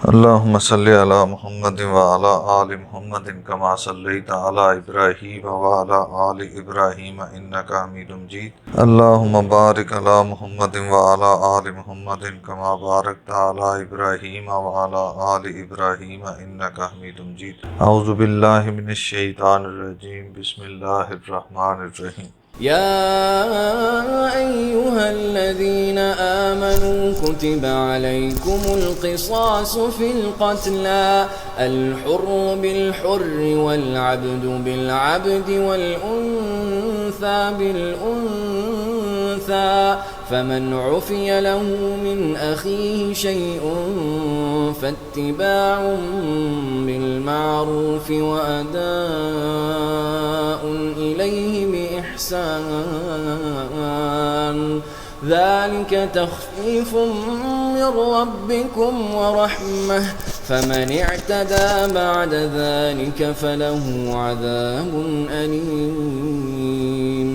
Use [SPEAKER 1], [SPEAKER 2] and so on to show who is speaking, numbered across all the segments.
[SPEAKER 1] اللهم صل على محمد وعلى آل محمد كما صليت على إبراهيم وعلى آل إبراهيم إنك حميد مجيد. اللهم بارك على محمد وعلى آل محمد كما باركت على إبراهيم وعلى آل إبراهيم إنك حميد مجيد. أعوذ بالله من الشيطان الرجيم. بسم الله الرحمن الرحيم.
[SPEAKER 2] يا أيها الذين آمنوا كتب عليكم القصاص في القتلى الحر بالحر والعبد بالعبد والأنثى بالأنثى فمن عفي له من أخيه شيء فاتباع بالمعروف وأداء إليه بإحسان ذلك تخفيف من ربكم ورحمة فمن اعتدى بعد ذلك فله عذاب أليم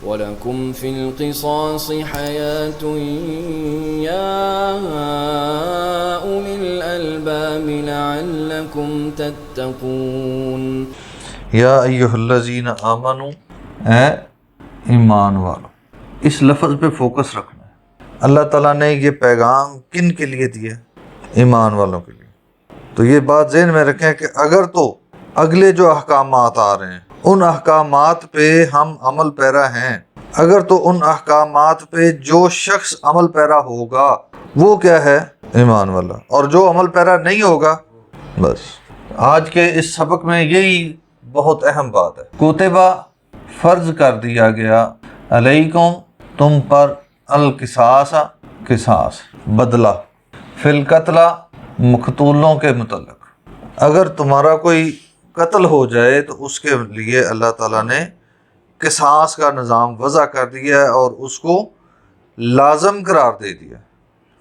[SPEAKER 2] ولكم في القصاص حياة يا أولي الألباب لعلكم تتقون.
[SPEAKER 1] یا ایہا الذین آمنو، اے ایمان والو. اس لفظ پہ فوکس رکھنا ہے. اللہ تعالیٰ نے یہ پیغام کن کے لیے دیا؟ ایمان والوں کے لیے. تو یہ بات ذہن میں رکھیں کہ اگر تو اگلے جو احکامات آ رہے ہیں ان احکامات پہ ہم عمل پیرا ہیں، اگر تو ان احکامات پہ جو شخص عمل پیرا ہوگا وہ کیا ہے؟ ایمان والا. اور جو عمل پیرا نہیں ہوگا، بس آج کے اس سبق میں یہی بہت اہم بات ہے. کتبہ فرض کر دیا گیا، علیکم تم پر، القصاص قصاص بدلہ، فی القتلہ مقتولوں کے متعلق. اگر تمہارا کوئی قتل ہو جائے تو اس کے لیے اللہ تعالیٰ نے قصاص کا نظام وضع کر دیا ہے اور اس کو لازم قرار دے دیا،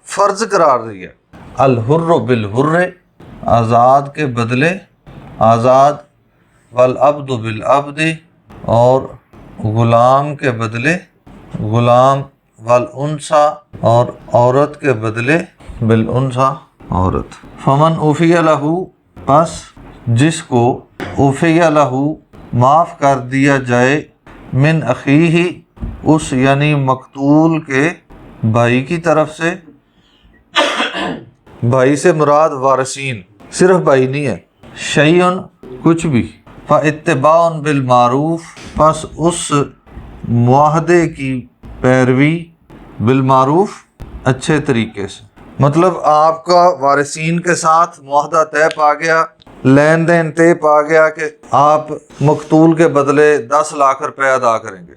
[SPEAKER 1] فرض قرار دیا. الحر بالحر، آزاد کے بدلے آزاد، والعبد بالعبد، اور غلام کے بدلے غلام، والانثی، اور عورت کے بدلے بالانثی عورت. فمن عفی لہ، پس جس کو عفی لہ معاف کر دیا جائے، من اخیہ، اس یعنی مقتول کے بھائی کی طرف سے. بھائی سے مراد وارثین، صرف بھائی نہیں ہے، شیئن کچھ بھی. فاتباع بالمعروف، پس اس معاہدے کی پیروی، بالمعروف اچھے طریقے سے. مطلب آپ کا وارثین کے ساتھ معاہدہ طے پا گیا، لین دین طے پا گیا کہ آپ مقتول کے بدلے 10 لاکھ روپے ادا کریں گے،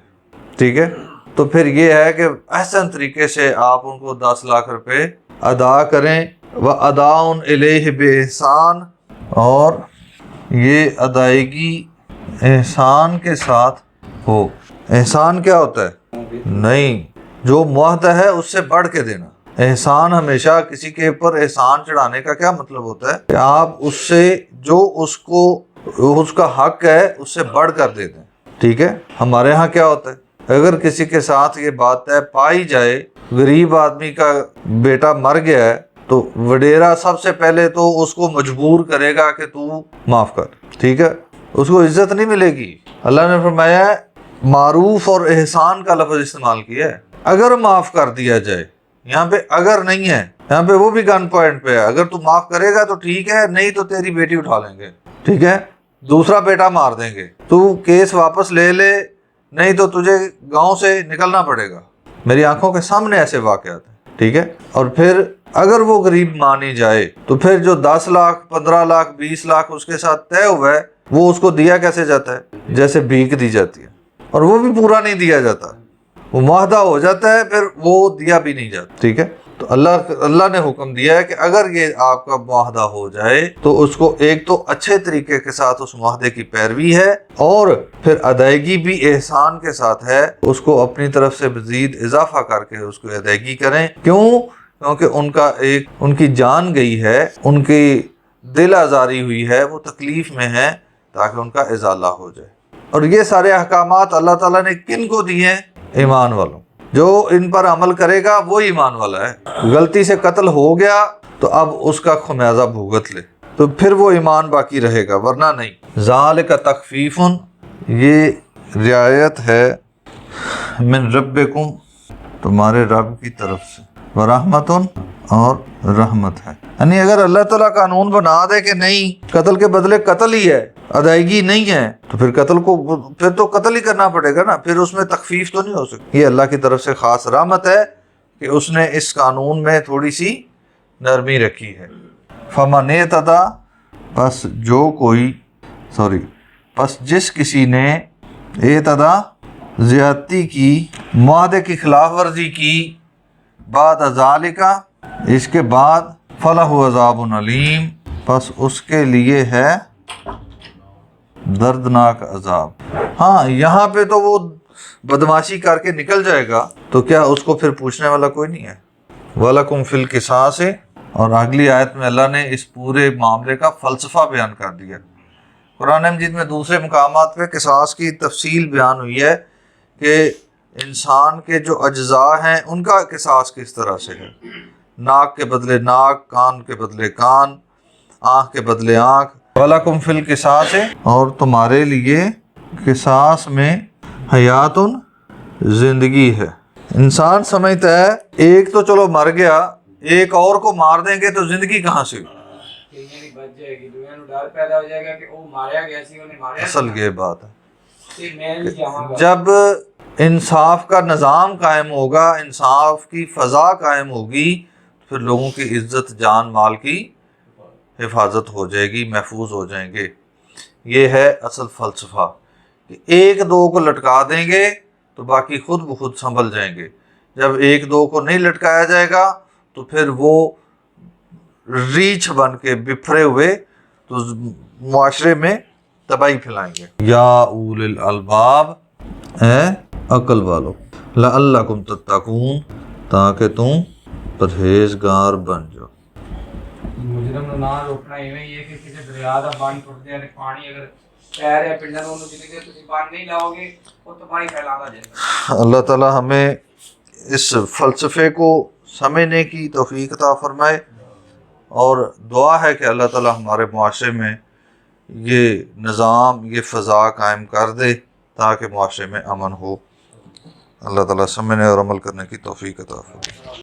[SPEAKER 1] ٹھیک ہے؟ تو پھر یہ ہے کہ احسن طریقے سے آپ ان کو 10 لاکھ روپے ادا کریں. وَأَدَاءٌ إِلَيْهِ بِإِحْسَانٍ، اور یہ ادائیگی احسان کے ساتھ ہو. احسان کیا ہوتا ہے؟ نہیں، جو معاہدہ ہے اس سے بڑھ کے دینا. احسان ہمیشہ کسی کے اوپر احسان چڑھانے کا کیا مطلب ہوتا ہے کہ آپ اس سے جو اس کا حق ہے اس سے بڑھ کر دے دیں، ٹھیک ہے؟ ہمارے ہاں کیا ہوتا ہے، اگر کسی کے ساتھ یہ بات طے پائی جائے، غریب آدمی کا بیٹا مر گیا ہے تو وڈیرا سب سے پہلے تو اس کو مجبور کرے گا کہ تو معاف کر، ٹھیک ہے؟ اس کو عزت نہیں ملے گی. اللہ نے فرمایا ہے معروف اور احسان کا لفظ استعمال کیا ہے. اگر معاف کر دیا جائے، یہاں پہ اگر نہیں ہے، یہاں پہ وہ بھی گن پوائنٹ پہ ہے. اگر تو معاف کرے گا تو ٹھیک ہے، نہیں تو تیری بیٹی اٹھا لیں گے، ٹھیک ہے؟ دوسرا بیٹا مار دیں گے، تو کیس واپس لے لے، نہیں تو تجھے گاؤں سے نکلنا پڑے گا. میری آنکھوں کے سامنے ایسے واقعات ہیں، ٹھیک ہے؟ اور پھر اگر وہ غریب مانی جائے تو پھر جو 10 لاکھ 15 لاکھ 20 لاکھ اس کے ساتھ طے ہوا ہے وہ اس کو دیا کیسے جاتا ہے؟ جیسے بھیک دی جاتی ہے، اور وہ بھی پورا نہیں دیا جاتا، وہ معاہدہ ہو جاتا ہے پھر وہ دیا بھی نہیں جاتا، ٹھیک ہے؟ تو اللہ نے حکم دیا ہے کہ اگر یہ آپ کا معاہدہ ہو جائے تو اس کو ایک تو اچھے طریقے کے ساتھ اس معاہدے کی پیروی ہے، اور پھر ادائیگی بھی احسان کے ساتھ ہے. اس کو اپنی طرف سے مزید اضافہ کر کے اس کو ادائیگی کریں. کیونکہ ان کی جان گئی ہے، ان کی دل آزاری ہوئی ہے، وہ تکلیف میں ہے، تاکہ ان کا ازالہ ہو جائے. اور یہ سارے احکامات اللہ تعالیٰ نے کن کو دیے ہیں؟ ایمان والوں. جو ان پر عمل کرے گا وہ ایمان والا ہے. غلطی سے قتل ہو گیا تو اب اس کا خمیازہ بھگت لے، تو پھر وہ ایمان باقی رہے گا، ورنہ نہیں۔ ذالک تخفیف، یہ رعایت ہے، من ربکم، تمہارے رب کی طرف سے، ورحمت، اور رحمت ہے۔ یعنی اگر اللہ تعالیٰ قانون بنا دے کہ نہیں قتل کے بدلے قتل ہی ہے، ادائیگی نہیں ہے، تو پھر پھر تو قتل ہی کرنا پڑے گا نا، پھر اس میں تخفیف تو نہیں ہو سکتی۔ یہ اللہ کی طرف سے خاص رحمت ہے کہ اس نے اس قانون میں تھوڑی سی نرمی رکھی ہے۔ فمن اعتدی، پس جس کسی نے اعتدی زیادتی کی، معاہدے کی خلاف ورزی کی، بعد ذالک، اس کے بعد، فلہ عذاب علیم، پس اس کے لیے ہے دردناک عذاب۔ ہاں یہاں پہ تو وہ بدماشی کر کے نکل جائے گا تو کیا اس کو پھر پوچھنے والا کوئی نہیں ہے۔ وَلَكُمْ فِي الْقِصَاصِ، اور اگلی آیت میں اللہ نے اس پورے معاملے کا فلسفہ بیان کر دیا۔ قرآن مجید میں دوسرے مقامات پہ قصاص کی تفصیل بیان ہوئی ہے کہ انسان کے جو اجزاء ہیں ان کا قصاص کس طرح سے ہے، ناک کے بدلے ناک، کان کے بدلے کان، آنکھ کے بدلے آنکھ۔ وَلَكُمْ فِي الْقِصَاصِ، اور تمہارے لیے قصاص میں حیات، زندگی ہے۔ انسان سمجھتا ہے ایک تو چلو مر گیا، ایک اور کو مار دیں گے تو زندگی کہاں سے؟ اصل یہ بات ہے، جب انصاف کا نظام قائم ہوگا، انصاف کی فضا قائم ہوگی، پھر لوگوں کی عزت، جان مال کی حفاظت ہو جائے گی، محفوظ ہو جائیں گے۔ یہ ہے اصل فلسفہ کہ ایک دو کو لٹکا دیں گے تو باقی خود بخود سنبھل جائیں گے، جب ایک دو کو نہیں لٹکایا جائے گا تو پھر وہ ریچھ بن کے بکھرے ہوئے تو معاشرے میں تباہی پھیلائیں گے۔ یا اول الالباب، اے عقل والو، لعلکم تتقون، تاکہ تم پرہیزگار بن جاؤ۔
[SPEAKER 3] مجرم نو نہ روکنا ایویں ہی ہے کہ کسی دریا دا بند ٹوٹ جائے تے پانی اگر پیر ہے پنڈا نوں جتنے کہ تسی بند نہیں لاؤ گے وہ تباہی پھیلاتا جائے گا۔
[SPEAKER 1] اللہ تعالی ہمیں اس فلسفے کو سمجھنے کی توفیق عطا فرمائے، اور دعا ہے کہ اللہ تعالی ہمارے معاشرے میں یہ نظام، یہ فضا قائم کر دے تاکہ معاشرے میں امن ہو۔ اللہ تعالی سمجھنے اور عمل کرنے کی توفیق عطا فرمائے۔